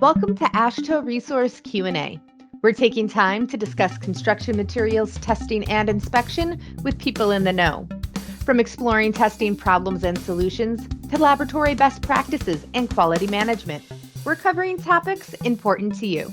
Welcome to AASHTO Resource Q&A. We're taking time to discuss construction materials testing and inspection with people in the know. From exploring testing problems and solutions to laboratory best practices and quality management, we're covering topics important to you.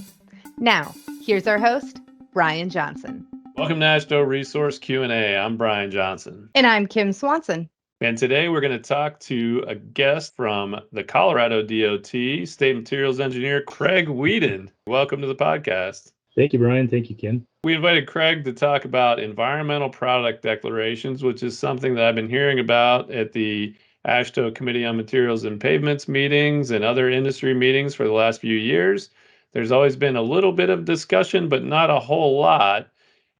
Now, here's our host, Brian Johnson. Welcome to AASHTO Resource Q&A. I'm Brian Johnson. And I'm Kim Swanson. And today we're going to talk to a guest from the Colorado DOT, State Materials Engineer Craig Wieden. Welcome to the podcast. Thank you, Brian. Thank you, Kim. We invited Craig to talk about environmental product declarations, which is something that I've been hearing about at the AASHTO Committee on Materials and Pavements meetings and other industry meetings for the last few years. There's always been a little bit of discussion, but not a whole lot.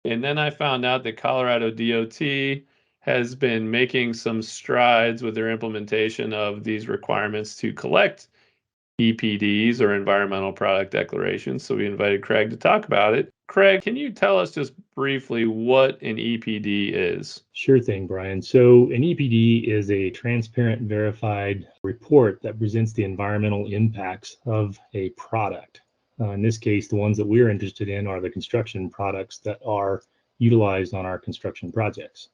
And then I found out that Colorado DOT has been making some strides with their implementation of these requirements to collect EPDs or environmental product declarations. So we invited Craig to talk about it. Craig, can you tell us just briefly what an EPD is? Sure thing, Brian. So an EPD is a transparent, verified report that presents the environmental impacts of a product. In this case, the ones that we're interested in are the construction products that are utilized on our construction projects.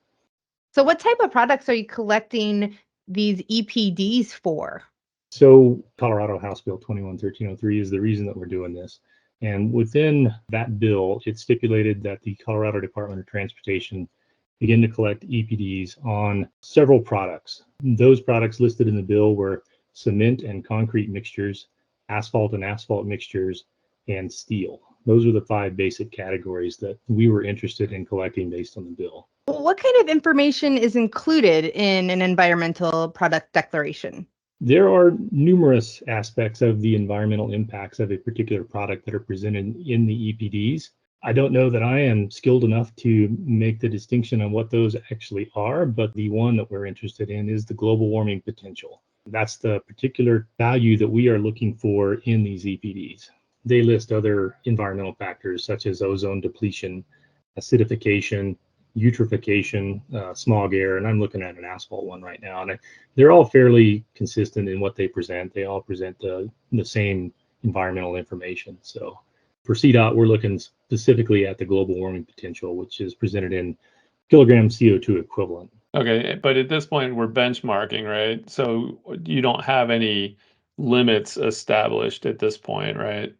So what type of products are you collecting these EPDs for? So Colorado House Bill 21-1303 is the reason that we're doing this. And within that bill, it stipulated that the Colorado Department of Transportation begin to collect EPDs on several products. Those products listed in the bill were cement and concrete mixtures, asphalt and asphalt mixtures, and steel. Those are the 5 basic categories that we were interested in collecting based on the bill. What kind of information is included in an environmental product declaration? There are numerous aspects of the environmental impacts of a particular product that are presented in the EPDs. I don't know that I am skilled enough to make the distinction on what those actually are, but the one that we're interested in is the global warming potential. That's the particular value that we are looking for in these EPDs. They list other environmental factors such as ozone depletion, acidification, eutrophication, smog air, and I'm looking at an asphalt one right now, and they're all fairly consistent in what they present. They all present the same environmental information. So for CDOT, we're looking specifically at the global warming potential, which is presented in kilogram CO2 equivalent. Okay, but at this point, we're benchmarking, right? So you don't have any limits established at this point, right?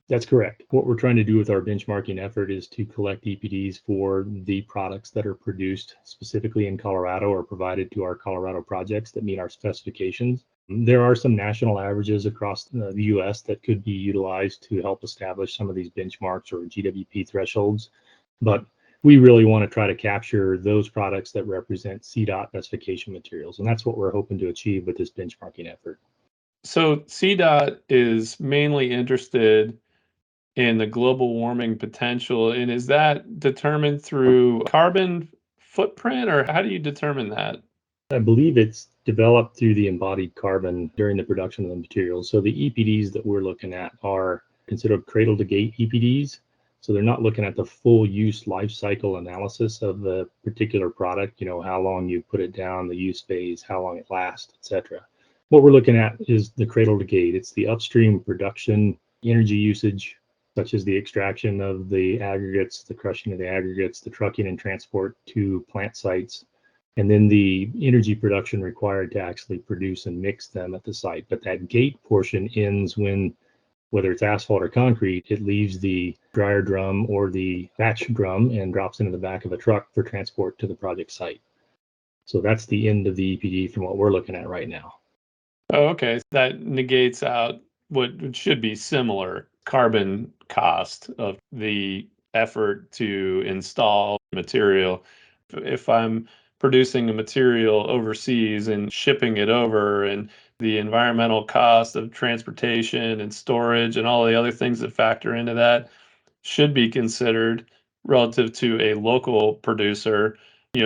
That's correct. What we're trying to do with our benchmarking effort is to collect EPDs for the products that are produced specifically in Colorado or provided to our Colorado projects that meet our specifications. There are some national averages across the U.S. that could be utilized to help establish some of these benchmarks or GWP thresholds, but we really want to try to capture those products that represent CDOT specification materials, and that's what we're hoping to achieve with this benchmarking effort. So CDOT is mainly interested in the global warming potential. And is that determined through carbon footprint, or how do you determine that? I believe it's developed through the embodied carbon during the production of the materials. So the EPDs that we're looking at are considered cradle to gate EPDs. So they're not looking at the full use life cycle analysis of the particular product, how long you put it down, the use phase, how long it lasts, etc. What we're looking at is the cradle to gate. It's the upstream production, energy usage, such as the extraction of the aggregates, the crushing of the aggregates, the trucking and transport to plant sites, and then the energy production required to actually produce and mix them at the site. But that gate portion ends when, whether it's asphalt or concrete, it leaves the dryer drum or the batch drum and drops into the back of a truck for transport to the project site. So that's the end of the EPD from what we're looking at right now. Oh, okay. That negates out what should be similar carbon cost of the effort to install material. If I'm producing a material overseas and shipping it over, and the environmental cost of transportation and storage and all the other things that factor into that should be considered relative to a local producer,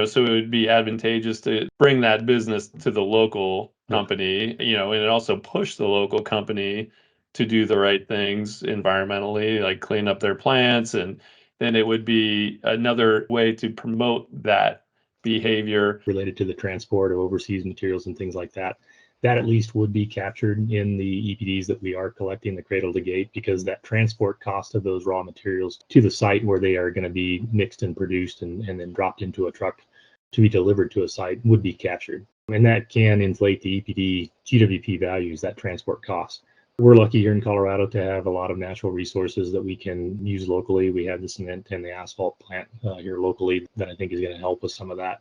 so it would be advantageous to bring that business to the local company, and it also push the local company to do the right things environmentally, like clean up their plants. And then it would be another way to promote that behavior related to the transport of overseas materials and things like that. that at least would be captured in the EPDs that we are collecting, the cradle to gate, because that transport cost of those raw materials to the site where they are going to be mixed and produced and then dropped into a truck to be delivered to a site would be captured. And that can inflate the EPD GWP values, that transport cost. We're lucky here in Colorado to have a lot of natural resources that we can use locally. We have the cement and the asphalt plant here locally that I think is going to help with some of that.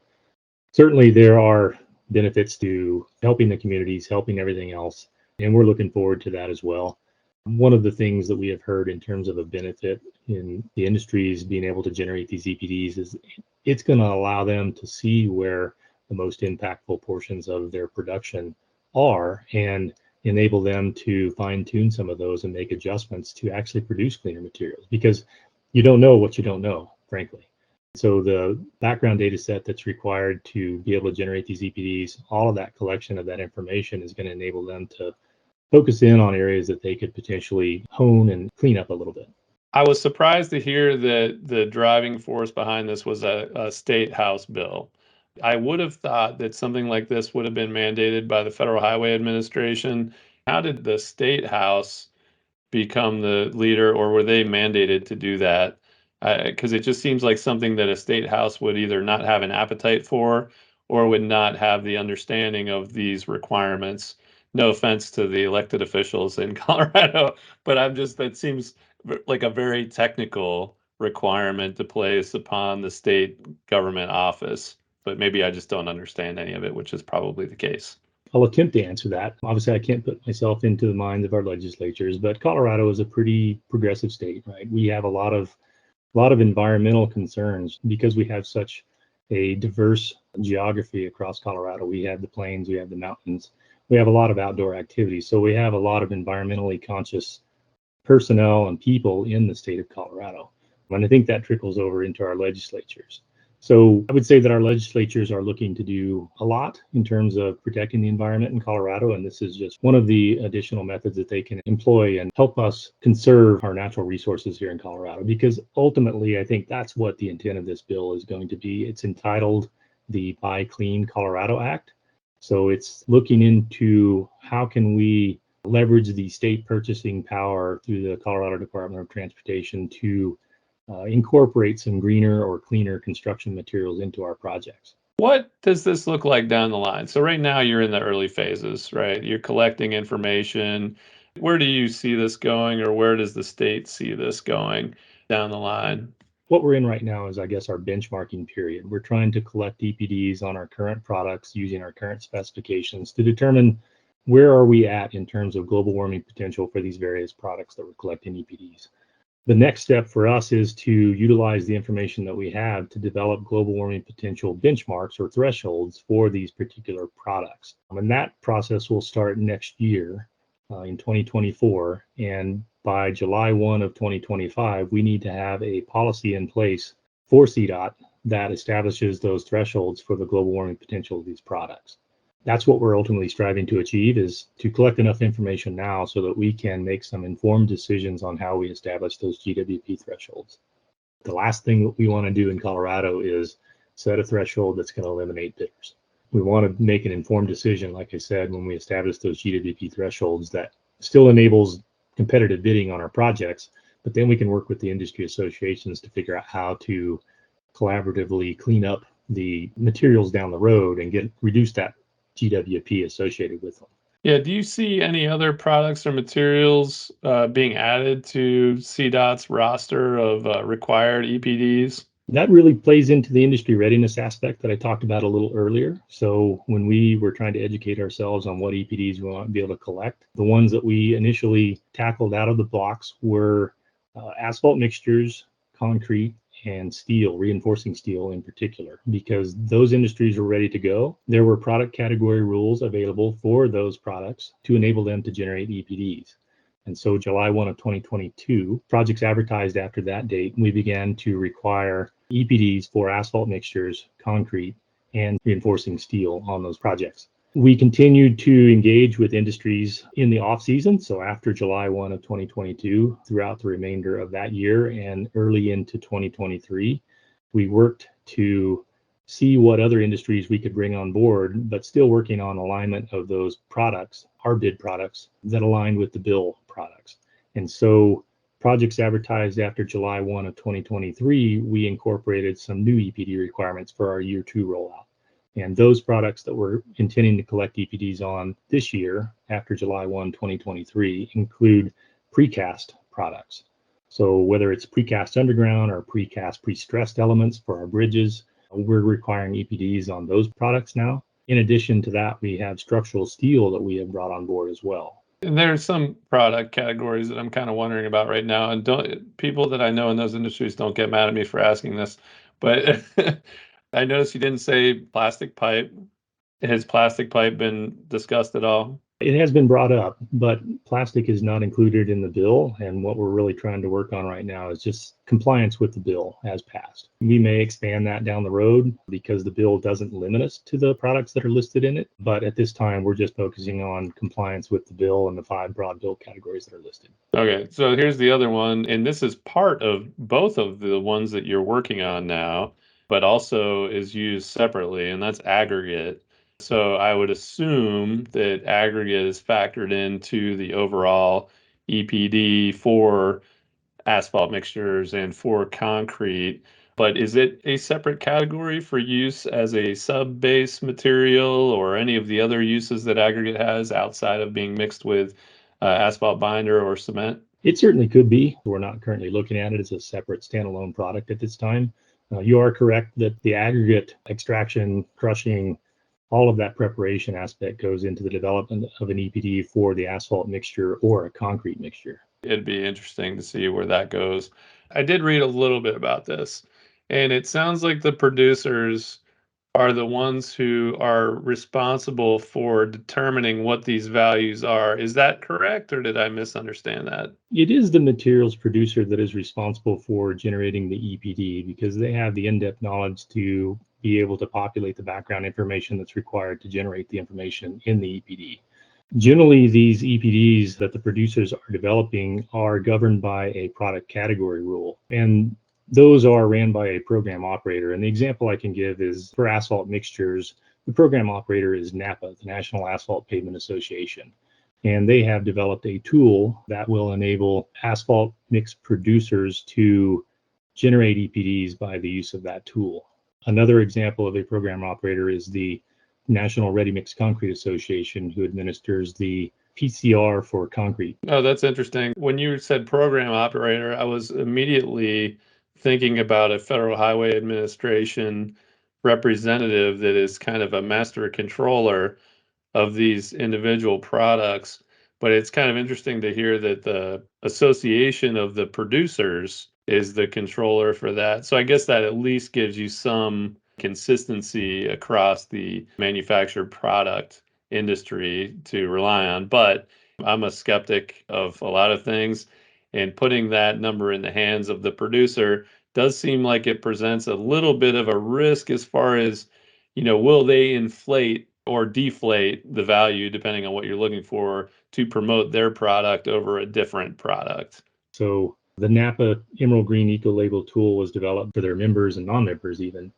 Certainly, there are benefits to helping the communities, helping everything else, and we're looking forward to that as well. One of the things that we have heard in terms of a benefit in the industries being able to generate these EPDs is it's going to allow them to see where the most impactful portions of their production are and enable them to fine tune some of those and make adjustments to actually produce cleaner materials, because you don't know what you don't know, frankly. So the background data set that's required to be able to generate these EPDs, all of that collection of that information is going to enable them to focus in on areas that they could potentially hone and clean up a little bit. I was surprised to hear that the driving force behind this was a state house bill. I would have thought that something like this would have been mandated by the Federal Highway Administration. How did the state house become the leader, or were they mandated to do that? Because it just seems like something that a state house would either not have an appetite for or would not have the understanding of these requirements. No offense to the elected officials in Colorado, but that seems like a very technical requirement to place upon the state government office. But maybe I just don't understand any of it, which is probably the case. I'll attempt to answer that. Obviously, I can't put myself into the minds of our legislatures, but Colorado is a pretty progressive state, right? We have a lot of environmental concerns because we have such a diverse geography across Colorado. We have the plains, we have the mountains, we have a lot of outdoor activities. So we have a lot of environmentally conscious personnel and people in the state of Colorado. And I think that trickles over into our legislatures. So I would say that our legislatures are looking to do a lot in terms of protecting the environment in Colorado. And this is just one of the additional methods that they can employ and help us conserve our natural resources here in Colorado. Because ultimately, I think that's what the intent of this bill is going to be. It's entitled the Buy Clean Colorado Act. So it's looking into how can we leverage the state purchasing power through the Colorado Department of Transportation to incorporate some greener or cleaner construction materials into our projects. What does this look like down the line? So right now you're in the early phases, right? You're collecting information. Where do you see this going, or where does the state see this going down the line? What we're in right now is, I guess, our benchmarking period. We're trying to collect EPDs on our current products using our current specifications to determine where are we at in terms of global warming potential for these various products that we're collecting EPDs. The next step for us is to utilize the information that we have to develop global warming potential benchmarks or thresholds for these particular products. And that process will start next year in 2024. And by July 1 of 2025, we need to have a policy in place for CDOT that establishes those thresholds for the global warming potential of these products. That's what we're ultimately striving to achieve, is to collect enough information now so that we can make some informed decisions on how we establish those GWP thresholds. The last thing that we want to do in Colorado is set a threshold that's going to eliminate bidders. We want to make an informed decision, like I said, when we establish those GWP thresholds that still enables competitive bidding on our projects, but then we can work with the industry associations to figure out how to collaboratively clean up the materials down the road and reduce that GWP associated with them. Yeah, do you see any other products or materials being added to CDOT's roster of required EPDs? That really plays into the industry readiness aspect that I talked about a little earlier. So when we were trying to educate ourselves on what EPDs we want to be able to collect, the ones that we initially tackled out of the blocks were asphalt mixtures, concrete, and steel, reinforcing steel in particular, because those industries were ready to go. There were product category rules available for those products to enable them to generate EPDs. And so July 1 of 2022, projects advertised after that date, we began to require EPDs for asphalt mixtures, concrete, and reinforcing steel on those projects. We continued to engage with industries in the off season, so after July 1 of 2022, throughout the remainder of that year and early into 2023, we worked to see what other industries we could bring on board, but still working on alignment of those products, our bid products, that aligned with the bill products. And so projects advertised after July 1 of 2023, we incorporated some new EPD requirements for our year 2 rollout. And those products that we're intending to collect EPDs on this year after July 1, 2023 include precast products. So whether it's precast underground or precast pre-stressed elements for our bridges, we're requiring EPDs on those products now. In addition to that, we have structural steel that we have brought on board as well. And there's some product categories that I'm kind of wondering about right now, and people that I know in those industries don't get mad at me for asking this, but I noticed you didn't say plastic pipe. Has plastic pipe been discussed at all? It has been brought up, but plastic is not included in the bill. And what we're really trying to work on right now is just compliance with the bill as passed. We may expand that down the road because the bill doesn't limit us to the products that are listed in it. But at this time, we're just focusing on compliance with the bill and the 5 broad bill categories that are listed. Okay, so here's the other one, and this is part of both of the ones that you're working on now, but also is used separately, and that's aggregate. So I would assume that aggregate is factored into the overall EPD for asphalt mixtures and for concrete. But is it a separate category for use as a sub-base material or any of the other uses that aggregate has outside of being mixed with asphalt binder or cement? It certainly could be. We're not currently looking at it as a separate standalone product at this time. You are correct that the aggregate extraction, crushing, all of that preparation aspect goes into the development of an EPD for the asphalt mixture or a concrete mixture. It'd be interesting to see where that goes. I did read a little bit about this, and it sounds like the producers are the ones who are responsible for determining what these values are. Is that correct, or did I misunderstand that? It is the materials producer that is responsible for generating the EPD because they have the in-depth knowledge to be able to populate the background information that's required to generate the information in the EPD. Generally, these EPDs that the producers are developing are governed by a product category rule, and those are ran by a program operator. And the example I can give is for asphalt mixtures, the program operator is NAPA, the National Asphalt Pavement Association. And they have developed a tool that will enable asphalt mix producers to generate EPDs by the use of that tool. Another example of a program operator is the National Ready Mix Concrete Association, who administers the PCR for concrete. Oh, that's interesting. When you said program operator, I was immediately thinking about a Federal Highway Administration representative that is kind of a master controller of these individual products. But it's kind of interesting to hear that the Association of the Producers is the controller for that. So I guess that at least gives you some consistency across the manufactured product industry to rely on. But I'm a skeptic of a lot of things, and putting that number in the hands of the producer does seem like it presents a little bit of a risk as far as, will they inflate or deflate the value depending on what you're looking for to promote their product over a different product. So the NAPA Emerald Green Eco Label tool was developed for their members and non-members even,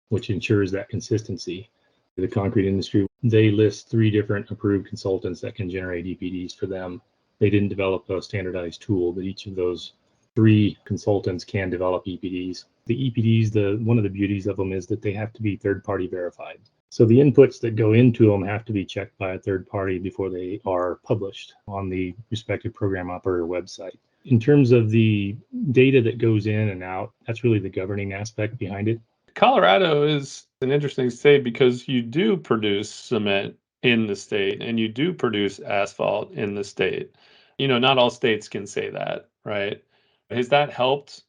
which ensures that consistency. The concrete industry, they list 3 different approved consultants that can generate EPDs for them. They didn't develop a standardized tool, but each of those 3 consultants can develop EPDs. The EPDs, one of the beauties of them is that they have to be third-party verified. So the inputs that go into them have to be checked by a third party before they are published on the respective program operator website. In terms of the data that goes in and out, that's really the governing aspect behind it. Colorado is an interesting state because you do produce cement in the state and you do produce asphalt in the state. Not all states can say that, right? Has that helped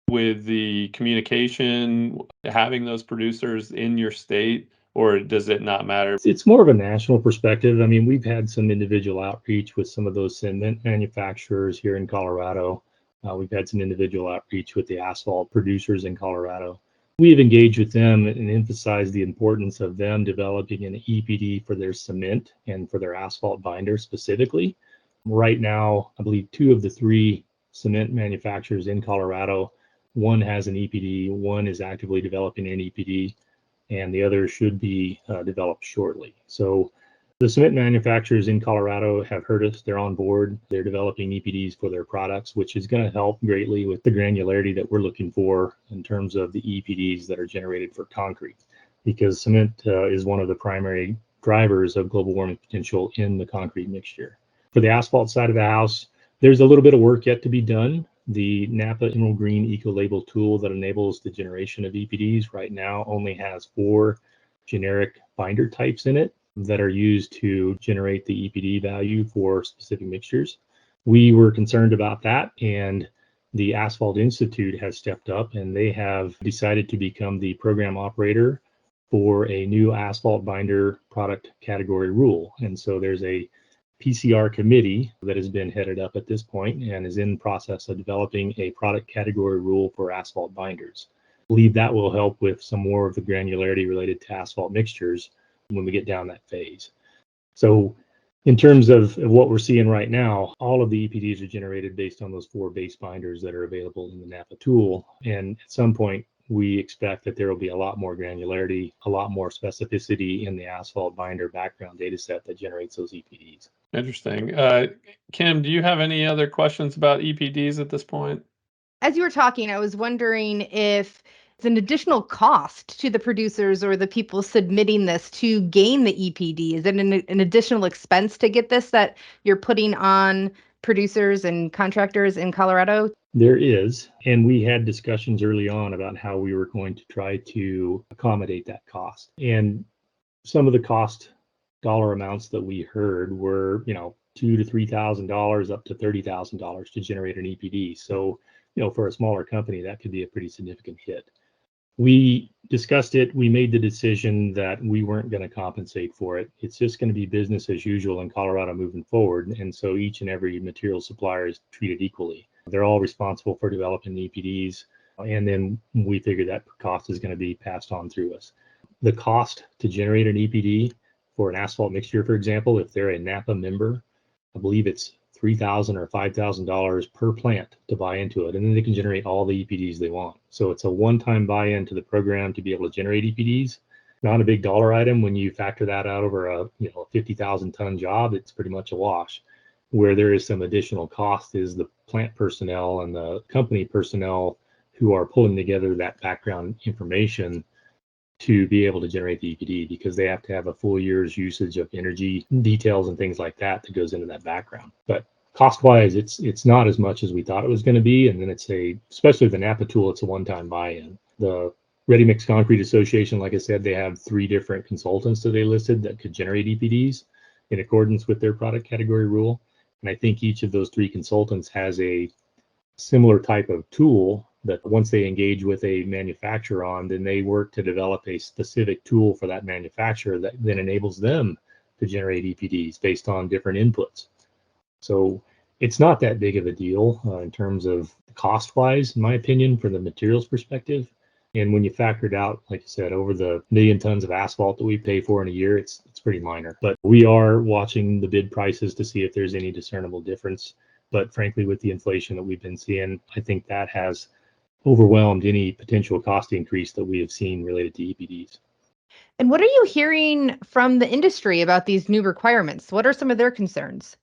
with the communication, having those producers in your state, or does it not matter? It's more of a national perspective. I mean, we've had some individual outreach with some of those cement manufacturers here in Colorado. We've had some individual outreach with the asphalt producers in Colorado. We've engaged with them and emphasized the importance of them developing an EPD for their cement and for their asphalt binder specifically. Right now, I believe 2 of the 3 cement manufacturers in Colorado, one has an EPD, one is actively developing an EPD, and the other should be developed shortly. So the cement manufacturers in Colorado have heard us. They're on board. They're developing EPDs for their products, which is going to help greatly with the granularity that we're looking for in terms of the EPDs that are generated for concrete, because cement is one of the primary drivers of global warming potential in the concrete mixture. For the asphalt side of the house, there's a little bit of work yet to be done. The Napa Emerald Green Eco-Label tool that enables the generation of EPDs right now only has 4 generic binder types in it that are used to generate the EPD value for specific mixtures. We were concerned about that, and the Asphalt Institute has stepped up and they have decided to become the program operator for a new asphalt binder product category rule. And so there's a PCR committee that has been headed up at this point and is in process of developing a product category rule for asphalt binders. I believe that will help with some more of the granularity related to asphalt mixtures when we get down that phase. So in terms of what we're seeing right now, all of the EPDs are generated based on those 4 base binders that are available in the Napa tool. And at some point, we expect that there will be a lot more granularity, a lot more specificity in the asphalt binder background data set that generates those EPDs. Interesting. Kim, do you have any other questions about EPDs at this point? As you were talking, I was wondering if it's an additional cost to the producers or the people submitting this to gain the EPD. Is it an additional expense to get this that you're putting on producers and contractors in Colorado? There is, and we had discussions early on about how we were going to try to accommodate that cost. And some of the cost dollar amounts that we heard were, $2,000 to $3,000 up to $30,000 to generate an EPD. So, for a smaller company, that could be a pretty significant hit. We discussed it. We made the decision that we weren't going to compensate for it. It's just going to be business as usual in Colorado moving forward. And so each and every material supplier is treated equally. They're all responsible for developing the EPDs. And then we figure that cost is going to be passed on through us. The cost to generate an EPD for an asphalt mixture, for example, if they're a Napa member, I believe it's $3,000 or $5,000 per plant to buy into it, and then they can generate all the EPDs they want. So it's a one-time buy-in to the program to be able to generate EPDs. Not a big dollar item. When you factor that out over a 50,000 ton job, it's pretty much a wash. Where there is some additional cost is the plant personnel and the company personnel who are pulling together that background information to be able to generate the EPD, because they have to have a full year's usage of energy details and things like that goes into that background. But cost-wise, it's not as much as we thought it was going to be. And then especially the Napa tool, it's a one-time buy-in. The Ready Mix Concrete Association, like I said, they have 3 different consultants that they listed that could generate EPDs in accordance with their product category rule. And I think each of those 3 consultants has a similar type of tool that once they engage with a manufacturer on, then they work to develop a specific tool for that manufacturer that then enables them to generate EPDs based on different inputs. So it's not that big of a deal in terms of cost-wise, in my opinion, from the materials perspective. And when you factor it out, like I said, over the million tons of asphalt that we pay for in a year, it's pretty minor. But we are watching the bid prices to see if there's any discernible difference. But frankly, with the inflation that we've been seeing, I think that has overwhelmed any potential cost increase that we have seen related to EPDs. And what are you hearing from the industry about these new requirements? What are some of their concerns?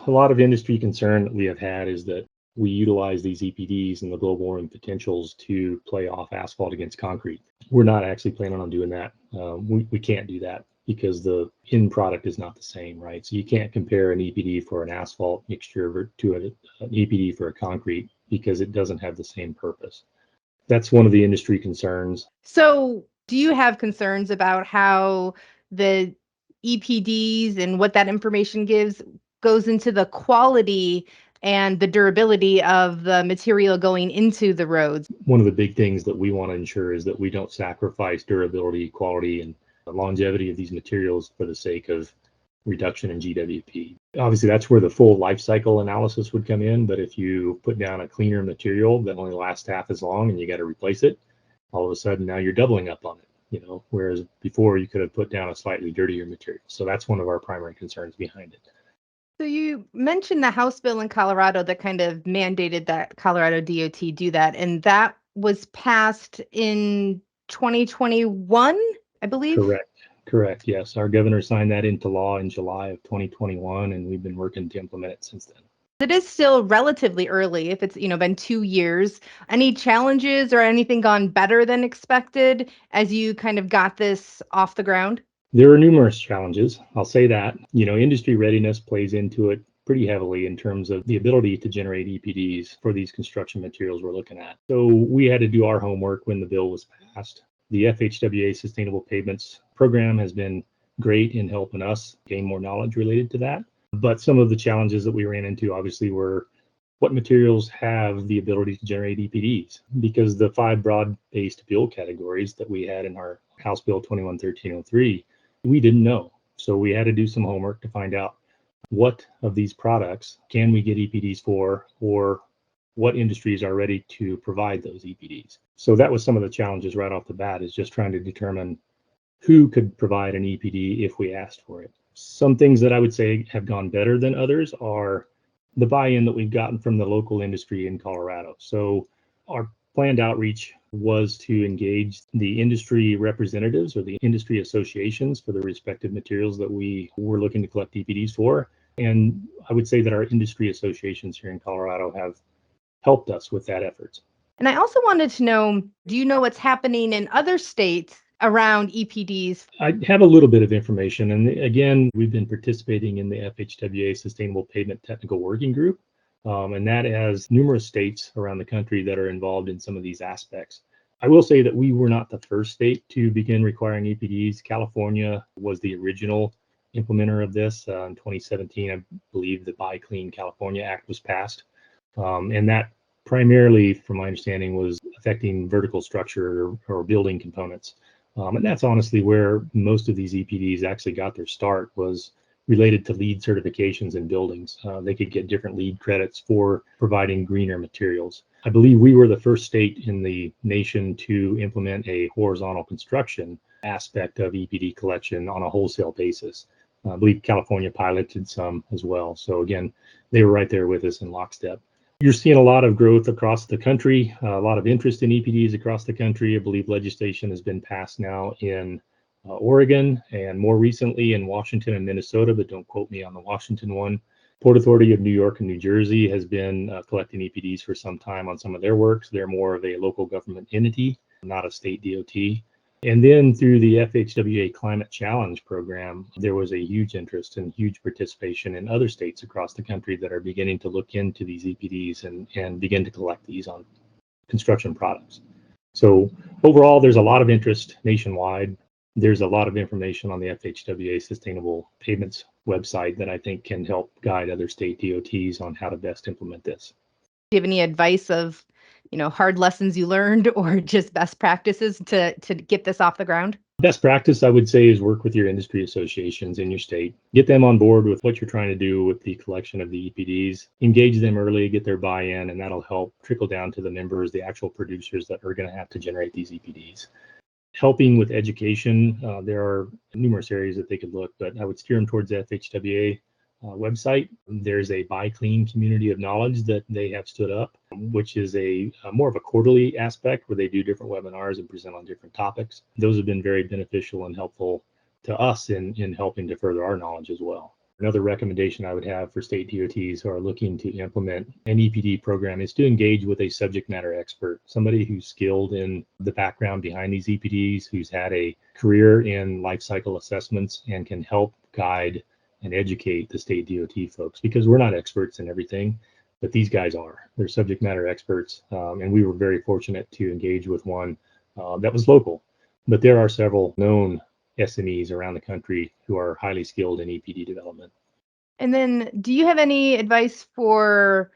A lot of industry concern that we have had is that we utilize these EPDs and the global warming potentials to play off asphalt against concrete. We're not actually planning on doing that. We can't do that because the end product is not the same, right? So you can't compare an EPD for an asphalt mixture to an EPD for a concrete because it doesn't have the same purpose. That's one of the industry concerns. So do you have concerns about how the EPDs and what that information goes into the quality and the durability of the material going into the roads? One of the big things that we want to ensure is that we don't sacrifice durability, quality, and longevity of these materials for the sake of reduction in GWP. Obviously, that's where the full life cycle analysis would come in. But if you put down a cleaner material that only lasts half as long and you got to replace it, all of a sudden now you're doubling up on it. Whereas before you could have put down a slightly dirtier material. So that's one of our primary concerns behind it. So you mentioned the House bill in Colorado that kind of mandated that Colorado DOT do that, and that was passed in 2021. I believe. Correct. Yes. Our governor signed that into law in July of 2021, and we've been working to implement it since then. It is still relatively early if it's, been 2 years. Any challenges or anything gone better than expected as you kind of got this off the ground? There are numerous challenges. I'll say that. Industry readiness plays into it pretty heavily in terms of the ability to generate EPDs for these construction materials we're looking at. So we had to do our homework when the bill was passed. The FHWA Sustainable Pavements program has been great in helping us gain more knowledge related to that. But some of the challenges that we ran into obviously were what materials have the ability to generate EPDs, because the 5 broad-based bill categories that we had in our House Bill 211303, we didn't know. So we had to do some homework to find out what of these products can we get EPDs for, or what industries are ready to provide those EPDs. So that was some of the challenges right off the bat, is just trying to determine who could provide an EPD if we asked for it. Some things that I would say have gone better than others are the buy-in that we've gotten from the local industry in Colorado. So our planned outreach was to engage the industry representatives or the industry associations for the respective materials that we were looking to collect EPDs for. And I would say that our industry associations here in Colorado have helped us with that effort. And I also wanted to know, do you know what's happening in other states around EPDs? I have a little bit of information. And again, we've been participating in the FHWA Sustainable Pavement Technical Working Group. And that has numerous states around the country that are involved in some of these aspects. I will say that we were not the first state to begin requiring EPDs. California was the original implementer of this. In 2017, I believe the Buy Clean California Act was passed. And that primarily, from my understanding, was affecting vertical structure or building components. And that's honestly where most of these EPDs actually got their start, was related to LEED certifications in buildings. They could get different LEED credits for providing greener materials. I believe we were the first state in the nation to implement a horizontal construction aspect of EPD collection on a wholesale basis. I believe California piloted some as well. So again, they were right there with us in lockstep. You're seeing a lot of growth across the country, a lot of interest in EPDs across the country. I believe legislation has been passed now in Oregon, and more recently in Washington and Minnesota, but don't quote me on the Washington one. Port Authority of New York and New Jersey has been collecting EPDs for some time on some of their works. They're more of a local government entity, not a state DOT. And then through the FHWA Climate Challenge program, there was a huge interest and huge participation in other states across the country that are beginning to look into these EPDs and begin to collect these on construction products. So overall, there's a lot of interest nationwide. There's a lot of information on the FHWA Sustainable Pavements website that I think can help guide other state DOTs on how to best implement this. Do you have any advice of, hard lessons you learned or just best practices to get this off the ground? Best practice, I would say, is work with your industry associations in your state. Get them on board with what you're trying to do with the collection of the EPDs. Engage them early, get their buy-in, and that'll help trickle down to the members, the actual producers that are going to have to generate these EPDs. Helping with education, there are numerous areas that they could look, but I would steer them towards the FHWA website. There's a Buy Clean community of knowledge that they have stood up, which is a more of a quarterly aspect where they do different webinars and present on different topics. Those have been very beneficial and helpful to us in helping to further our knowledge as well. Another recommendation I would have for state DOTs who are looking to implement an EPD program is to engage with a subject matter expert, somebody who's skilled in the background behind these EPDs, who's had a career in life cycle assessments and can help guide and educate the state DOT folks, because we're not experts in everything, but these guys are. They're subject matter experts, and we were very fortunate to engage with one that was local. But there are several known SMEs around the country who are highly skilled in EPD development. And then do you have any advice for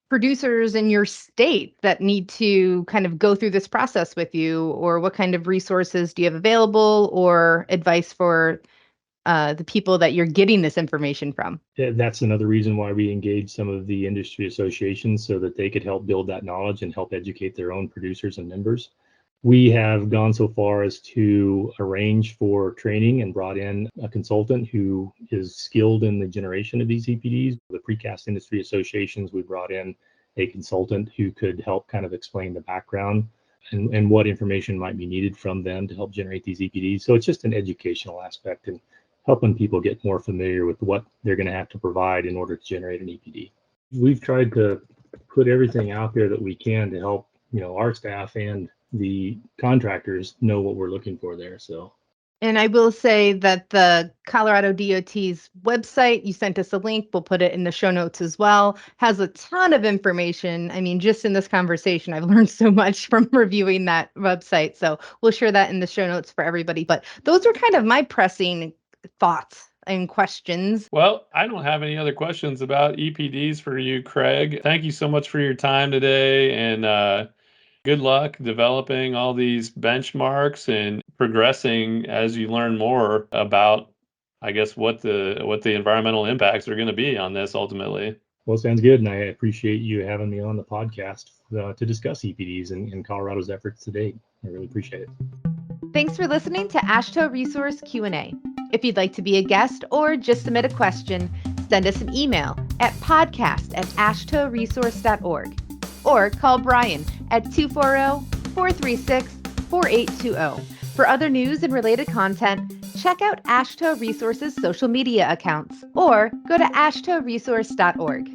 producers in your state that need to kind of go through this process with you, or what kind of resources do you have available, or advice for the people that you're getting this information from? That's another reason why we engage some of the industry associations, so that they could help build that knowledge and help educate their own producers and members. We have gone so far as to arrange for training and brought in a consultant who is skilled in the generation of these EPDs. The precast industry associations, we brought in a consultant who could help kind of explain the background and what information might be needed from them to help generate these EPDs. So it's just an educational aspect and helping people get more familiar with what they're going to have to provide in order to generate an EPD. We've tried to put everything out there that we can to help, our staff and the contractors know what we're looking for there. So. And I will say that the Colorado DOT's website, you sent us a link, we'll put it in the show notes as well, has a ton of information. I mean, just in this conversation, I've learned so much from reviewing that website. So we'll share that in the show notes for everybody. But those are kind of my pressing thoughts and questions. Well, I don't have any other questions about EPDs for you, Craig. Thank you so much for your time today, and good luck developing all these benchmarks and progressing as you learn more about, I guess, what the environmental impacts are going to be on this ultimately. Well, sounds good, and I appreciate you having me on the podcast to discuss EPDs and Colorado's efforts to date. I really appreciate it. Thanks for listening to AASHTO Resource Q&A. If you'd like to be a guest or just submit a question, send us an email at podcast@ashtoresource.org or call Brian at 240-436-4820. For other news and related content, check out AASHTO Resource's social media accounts or go to ashtoresource.org.